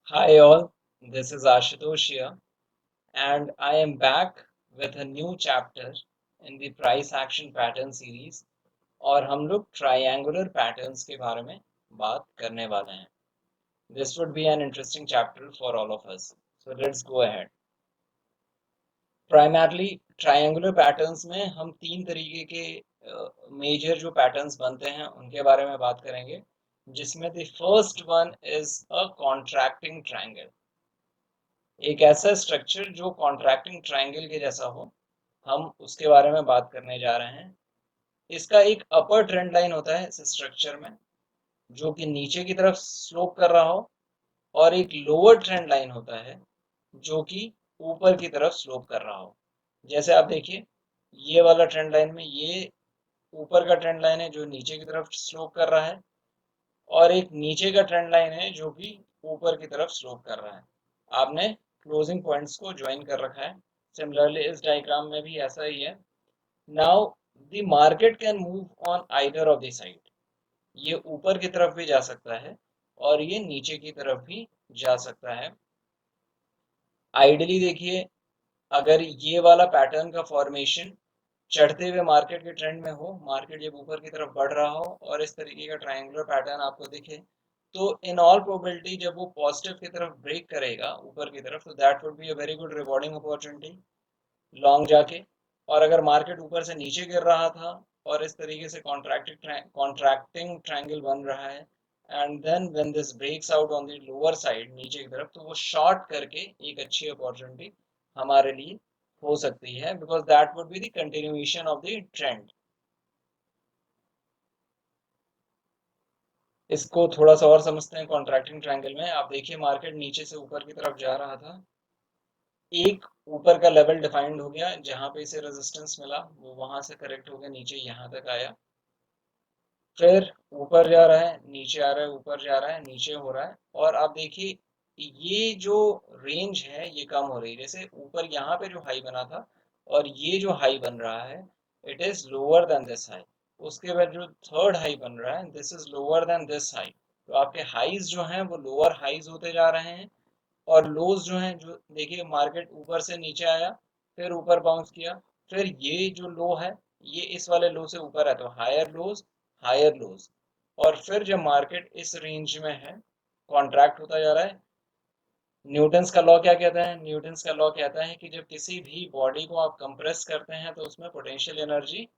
Hi all, this is Ashutosh here, and I am back with a new chapter in the price action pattern series और हम लोग triangular patterns के बारे में बात करने वाले हैं. This would be an interesting chapter for all of us. So let's go ahead. Primarily triangular patterns में हम तीन तरीके के मेजर जो पैटर्न्स बनते हैं उनके बारे में बात करेंगे, जिसमें the first one is a contracting triangle. एक ऐसा स्ट्रक्चर जो कॉन्ट्रैक्टिंग ट्रायंगल के जैसा हो, हम उसके बारे में बात करने जा रहे हैं. इसका एक अपर ट्रेंड लाइन होता है इस स्ट्रक्चर में, जो कि नीचे की तरफ स्लोप कर रहा हो, और एक लोअर ट्रेंड लाइन होता है जो कि ऊपर की तरफ स्लोप कर रहा हो. जैसे आप देखिए, ये वाला ट्रेंड लाइन में ये ऊपर का ट्रेंड लाइन है जो नीचे की तरफ स्लोप कर रहा है, और एक नीचे का ट्रेंड लाइन है जो कि ऊपर की तरफ स्लोप कर रहा है. आपने क्लोजिंग पॉइंट्स को ज्वाइन कर रखा है. सिमिलरली इस डायग्राम में भी ऐसा ही है. Now the market can move on either of the side. ये ऊपर की तरफ भी जा सकता है और ये नीचे की तरफ भी जा सकता है. आइडली देखिए, अगर ये वाला पैटर्न का फॉर्मेशन चढ़ते हुए मार्केट के ट्रेंड में हो, मार्केट जब ऊपर की तरफ बढ़ रहा हो और इस तरीके का ट्रायंगुलर पैटर्न आपको दिखे, तो इन ऑल प्रोबेबिलिटी जब वो पॉजिटिव की तरफ ब्रेक करेगा ऊपर की तरफ, तो that would be a very good rewarding opportunity long जाके. और अगर मार्केट ऊपर से नीचे गिर रहा था और इस तरीके से कॉन्ट्रैक्टिंग ट्रायंगल बन रहा है, and then when this breaks out on the lower side नीचे की तरफ, तो वो शॉर्ट करके एक अच्छी अपॉर्चुनिटी हमारे लिए हो सकती है, because that would be the continuation of the trend. इसको थोड़ा सा और समझते हैं. कॉन्ट्रैक्टिंग ट्रायंगल में आप देखिए, मार्केट नीचे से ऊपर की तरफ जा रहा था. एक ऊपर का लेवल डिफाइंड हो गया जहां पे इसे रेजिस्टेंस मिला, वो वहां से करेक्ट हो गया, नीचे यहाँ तक आया. फिर ऊपर जा रहा है, नीचे आ रहा है, ऊपर जा रहा है, नीचे हो रहा है. और आप देखिए, ये जो रेंज है ये कम हो रही है. जैसे ऊपर यहाँ पे जो हाई बना था और ये जो हाई बन रहा है, it is lower than this high. उसके बाद जो थर्ड हाई बन रहा है, this is lower than this high. तो आपके हाईज जो हैं वो लोअर हाईज होते जा रहे हैं, और लोज जो हैं, जो देखिए मार्केट ऊपर से नीचे आया, फिर ऊपर बाउंस किया, फिर ये जो लो है ये इस वाले लो से ऊपर है, तो हायर लोज, हायर लोज. और फिर जब मार्केट इस रेंज में है, कॉन्ट्रैक्ट होता जा रहा है. न्यूटन्स का लॉ क्या कहता है? न्यूटन्स का लॉ कहता है कि जब किसी भी बॉडी को आप कंप्रेस करते हैं तो उसमें पोटेंशियल एनर्जी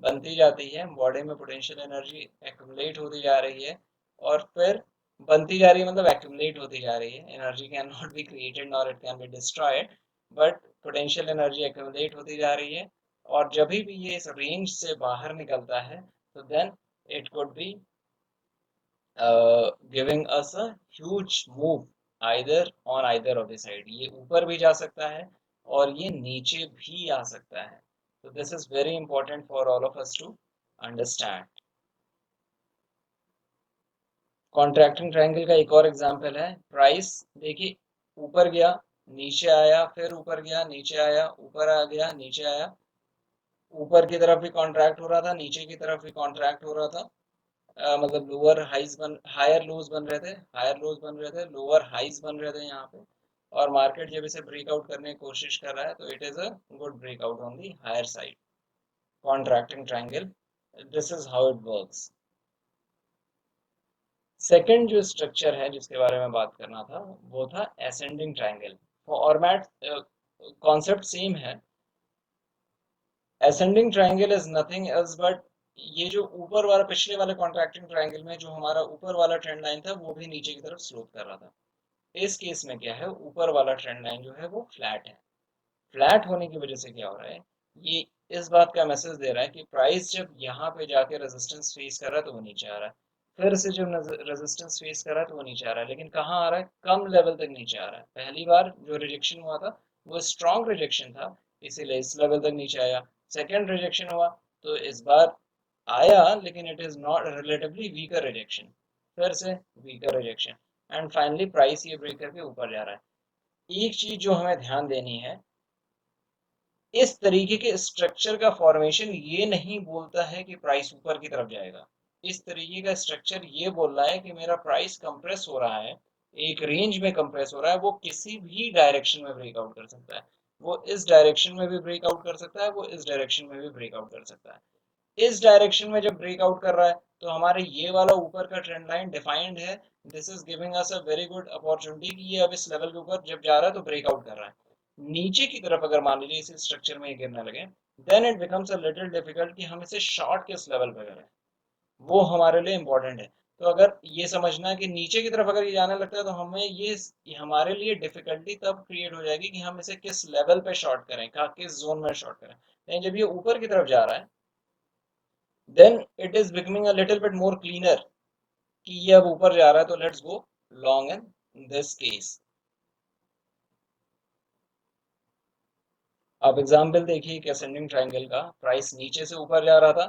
बनती जाती है, बॉडी में पोटेंशियल एनर्जी एक्यूमुलेट होती जा रही है. और फिर बनती जा रही है मतलब एक्यूमुलेट होती जा रही है. Energy can not be created nor it can be destroyed, but potential energy accumulate होती जा रही है. और जब भी ये इस रेंज से बाहर निकलता है, तो then it could be giving us a huge move either on either of the side. ये ऊपर भी जा सकता है और ये नीचे भी आ सकता है. तो this is very important for all of us to understand. Contracting triangle का एक और एग्जांपल है. प्राइस देखिए, ऊपर गया, नीचे आया, फिर ऊपर गया, नीचे आया, ऊपर आ गया, नीचे आया. ऊपर की तरफ भी कॉन्ट्रैक्ट हो रहा था, नीचे की तरफ भी कॉन्ट्रैक्ट हो रहा था. मतलब लोअर हाइज बन, हायर लोज बन रहे थे, हायर लोज बन रहे थे, लोअर हाइज बन रहे थे यहाँ पे. और मार्केट जब इसे ब्रेकआउट करने की कोशिश कर रहा है, तो it is a good breakout on the higher side. Contracting triangle, this is how it works. Second जो स्ट्रक्चर है जिसके बारे में बात करना था, वो था ascending triangle. Format, concept same है. Ascending triangle is nothing else but, ये जो ऊपर वाला पिछले वाले कॉन्ट्रैक्टिंग ट्रायंगल में जो हमारा ऊपर वाला ट्रेंड लाइन था वो भी नीचे की तरफ स्लोप कर रहा था. इस केस में क्या है, ऊपर वाला ट्रेंड लाइन जो है वो फ्लैट है. फ्लैट होने की वजह से क्या हो रहा है, ये इस बात का मैसेज दे रहा है कि प्राइस जब यहाँ पे जाके रेजिस्टेंस फेस कर रहा है तो वो नीचे आ रहा है. फिर से जब रेजिस्टेंस फेस कर रहा है तो वो नीचे आ रहा है, लेकिन कहाँ आ रहा है, कम लेवल तक नीचे आ रहा है. पहली बार जो रिजेक्शन हुआ था वो स्ट्रॉन्ग रिजेक्शन था, इसीलिए इस लेवल तक नीचे आया. सेकेंड रिजेक्शन हुआ तो इस बार आया, लेकिन it is not relatively weaker rejection, फिर से weaker rejection, and finally price ये ब्रेक करके ऊपर जा रहा है. एक चीज जो हमें ध्यान देनी है, इस तरीके के स्ट्रक्चर का फॉर्मेशन ये नहीं बोलता है कि प्राइस ऊपर की तरफ जाएगा. इस तरीके का स्ट्रक्चर ये बोल रहा है कि मेरा प्राइस कंप्रेस हो रहा है, एक रेंज में कंप्रेस हो रहा है, वो किसी भी डायरेक्शन में ब्रेकआउट कर सकता है। वो इस डायरेक्शन में भी ब्रेकआउट कर सकता है, वो इस डायरेक्शन में भी ब्रेकआउट कर सकता है। इस डायरेक्शन में जब ब्रेकआउट कर रहा है तो हमारे ये वाला ऊपर का ट्रेंड लाइन डिफाइंड है। This is giving us a very good opportunity कि ये अब इस लेवल के ऊपर जब जा रहा है तो ब्रेकआउट कर रहा है। नीचे की तरफ अगर मान लीजिए इस स्ट्रक्चर में ये गिरने लगे, then it becomes a little difficult कि हम इसे शॉर्ट किस लेवल पे करें। वो हमारे लिए इम्पोर्टेंट है। तो अगर ये समझना है कि नीचे की तरफ अगर ये जाने लगता है तो हमें ये हमारे लिए डिफिकल्टी तब क्रिएट हो जाएगी कि हम इसे किस लेवल पे शॉर्ट करें, कहाँ किस जोन में शॉर्ट करें। लेकिन जब ये ऊपर की तरफ जा रहा है, then it is becoming a little bit more cleaner कि ये अब ऊपर जा रहा है, तो let's go long in this case. आप एग्जाम्पल देखिए कि असेंडिंग ट्राइंगल का प्राइस नीचे से ऊपर जा रहा था,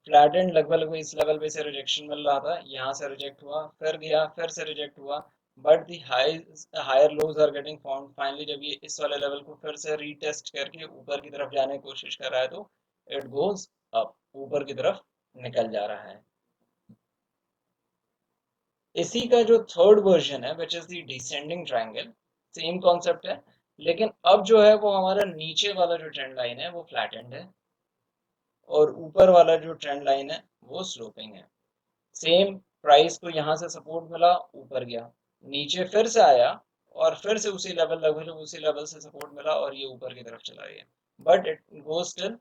फ्लैट एंड लगभग इस लेवल पे से रिजेक्शन मिल रहा था, यहाँ से रिजेक्ट हुआ, फिर गया, फिर से रिजेक्ट हुआ, but the higher lows are getting found. Finally जब ये इस वाले लेवल को फिर से रीटेस्ट करके ऊपर की तरफ जाने की कोशिश कर रहा है तो इट गोज अप, ऊपर की तरफ निकल जा रहा है। इसी का जो थर्ड वर्जन है which is the descending triangle, same concept है, लेकिन अब जो है वो हमारा नीचे वाला जो ट्रेंड लाइन है वो फ्लैट एंड है और ऊपर वाला जो ट्रेंड लाइन है वो स्लोपिंग है। सेम प्राइस को यहाँ से सपोर्ट मिला, ऊपर गया, नीचे फिर से आया और फिर से उसी लेवल लगभग उसी लेवल से सपोर्ट मिला और ये ऊपर की तरफ चला गया, but it goes still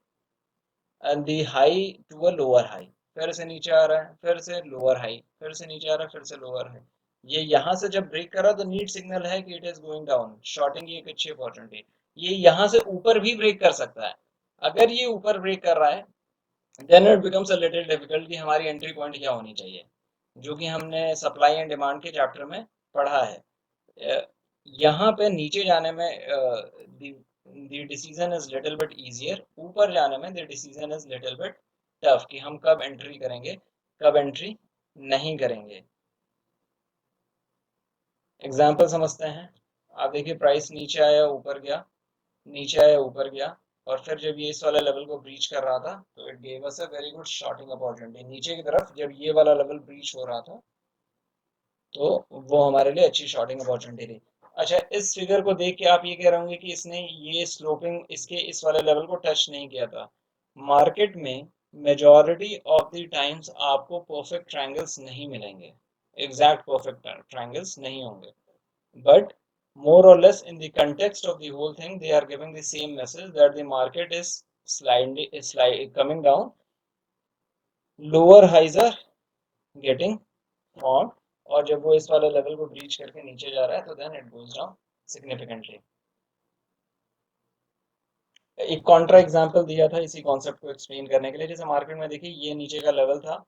and the high to a lower high. फिर से नीचे आ रहा है, फिर से लोअर हाई, फिर से नीचे आ रहा है, फिर से लोअर हाई। ये यहाँ से जब ब्रेक करा तो नीड सिग्नल है कि it is going down, shorting की एक अच्छी अपॉर्चुनिटी। ये यहाँ से ऊपर भी ब्रेक कर सकता है। अगर ये ऊपर ब्रेक कर रहा है then it becomes a little difficult कि हमारी एंट्री पॉइंट क्या होनी चाहिए, जो कि हमने सप्लाई एंड डिमांड के चैप्टर में पढ़ा है। यहाँ पे नीचे जाने में the decision is little bit easier, ऊपर जाने में the decision is little bit tough कि हम कब एंट्री करेंगे, कब एंट्री नहीं करेंगे। एग्जाम्पल समझते हैं। आप देखिए प्राइस नीचे आया, ऊपर गया, नीचे आया, ऊपर गया, और फिर जब ये इस वाले लेवल को ब्रीच कर रहा था तो it gave us a very good shorting opportunity. नीचे की तरफ जब ये वाला लेवल ब्रीच हो रहा था तो वो हमारे लिए अच्छी शॉर्टिंग अपॉर्चुनिटी थी। अच्छा, इस फिगर को देख के आप ये कह रहे होंगे कि इसने ये स्लोपिंग इसके इस वाले लेवल को टच नहीं किया था। मार्केट में मेजॉरिटी ऑफ द टाइम्स आपको परफेक्ट ट्रायंगल्स नहीं मिलेंगे, एग्जैक्ट परफेक्ट ट्रायंगल्स नहीं होंगे, but more or less in the context of the whole thing they are giving the same message that the market is coming down, lower highs are getting formed, और जब वो इस वाले level को breach करके नीचे जा रहा है तो then it goes down significantly. एक कॉन्ट्रा एग्जांपल दिया था इसी कॉन्सेप्ट को एक्सप्लेन करने के लिए। जैसे मार्केट में देखिए ये नीचे का लेवल था,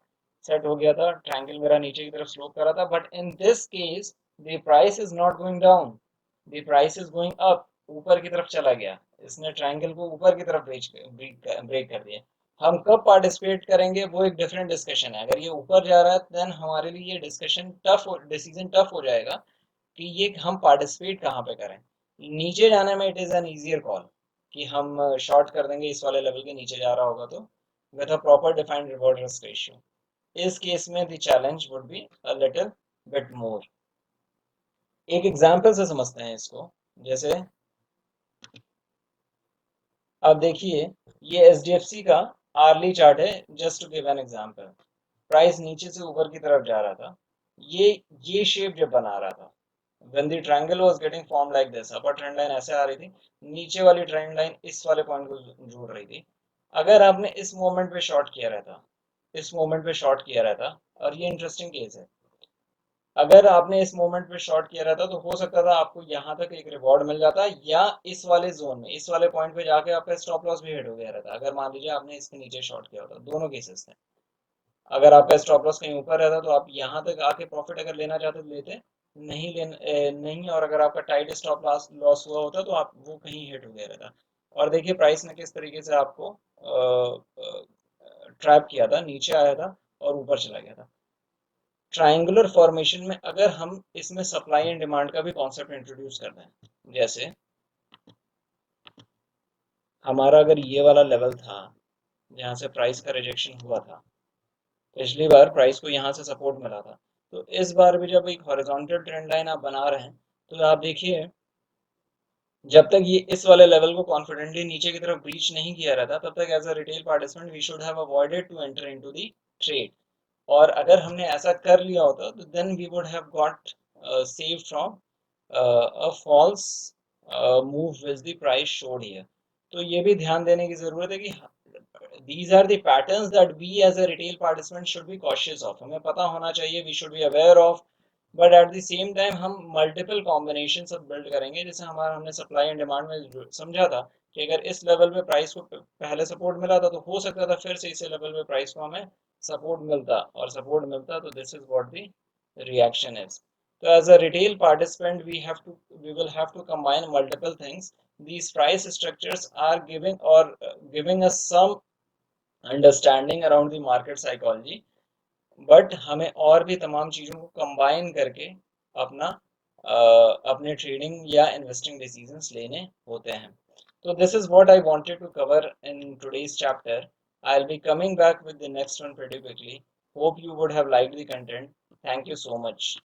सेट हो गया था, ट्रायंगल मेरा नीचे की तरफ स्लोप कर रहा था, but in this case the price is not going down, the price is going up, ऊपर की तरफ चला गया। इसने ट्रायंगल को ऊपर की तरफ ब्रेक कर दिया। हम कब पार्टिसिपेट करेंगे वो एक डिफरेंट डिस्कशन है। अगर ये ऊपर जा रहा है देन हमारे लिए ये डिसीजन टफ हो जाएगा कि ये हम पार्टिसिपेट कहाँ पे करें। नीचे जाने में it is an easier call कि हम शॉर्ट कर देंगे इस वाले लेवल के नीचे जा रहा होगा तो, with a proper defined reward risk ratio. इस केस में the challenge would be a little bit मोर। एक एग्जांपल से समझते हैं इसको। जैसे आप देखिए ये एचडीएफसी का आर्ली चार्ट है, just to give an example. Price नीचे से ऊपर की तरफ जा रहा था, ये ये शेप जब बना रहा था, when the triangle was getting formed like this, upper trend line ऐसे आ रही थी, नीचे वाली ट्रेंड लाइन इस वाले पॉइंट को जोड़ रही थी। अगर आपने इस मोमेंट पे शॉर्ट किया रहता, इस मोमेंट पे शॉर्ट किया रहता, और ये इंटरेस्टिंग केस है, अगर आपने इस मोमेंट पे शॉर्ट किया रहता तो हो सकता था आपको यहाँ तक एक रिवॉर्ड मिल जाता, या इस वाले जोन में इस वाले पॉइंट पे जाके आपका स्टॉप लॉस भी हिट हो गया रहता अगर मान लीजिए आपने इसके नीचे शॉर्ट किया होता। दोनों केसेस थे। अगर आपका स्टॉप लॉस कहीं ऊपर रहता तो आप यहाँ तक आके प्रॉफिट अगर लेना चाहते तो लेते, नहीं, और अगर आपका टाइट स्टॉप लॉस लॉस हुआ होता तो आप वो कहीं हिट हो गया रहता। और देखिए प्राइस ने किस तरीके से आपको ट्रैप किया था, नीचे आया था और ऊपर चला गया था। ट्रायंगुलर फॉर्मेशन में अगर हम इसमें सप्लाई एंड डिमांड का भी कॉन्सेप्ट इंट्रोड्यूस कर दें, जैसे हमारा अगर ये वाला लेवल था जहाँ से प्राइस का रिजेक्शन हुआ था, पिछली बार प्राइस को यहाँ से सपोर्ट मिला था, तो इस बार भी जब एक हॉरिजॉन्टल ट्रेंड लाइन आप बना रहे हैं तो आप देखिए, जब तक ये इस वाले लेवल को कॉन्फिडेंटली नीचे की तरफ ब्रीच नहीं किया रहता, तब तक as a retail participant we should have avoided to enter into the trade. और अगर हमने ऐसा कर लिया होता तो then we would have got save from a false move which the price showed here। तो ये भी ध्यान देने की जरूरत है कि these are the patterns that we as a retail participant should be cautious of। हमें पता होना चाहिए, we should be aware of, but at the same time हम multiple combinations of build करेंगे। जैसे हमारा हमने supply and demand में समझा था कि अगर इस लेवल पे प्राइस को पहले सपोर्ट मिला था तो हो सकता था फिर से इसी लेवल पे प्राइस को हमें सपोर्ट मिलता, और सपोर्ट मिलता तो this is what the reaction is. So as a retail participant, we will have to combine multiple things. These price structures are giving us some understanding around the market psychology, but हमें और भी तमाम चीज़ों को combine करके अपना अपने trading या investing decisions लेने होते हैं। So this is what I wanted to cover in today's chapter. I'll be coming back with the next one pretty quickly. Hope you would have liked the content. Thank you so much.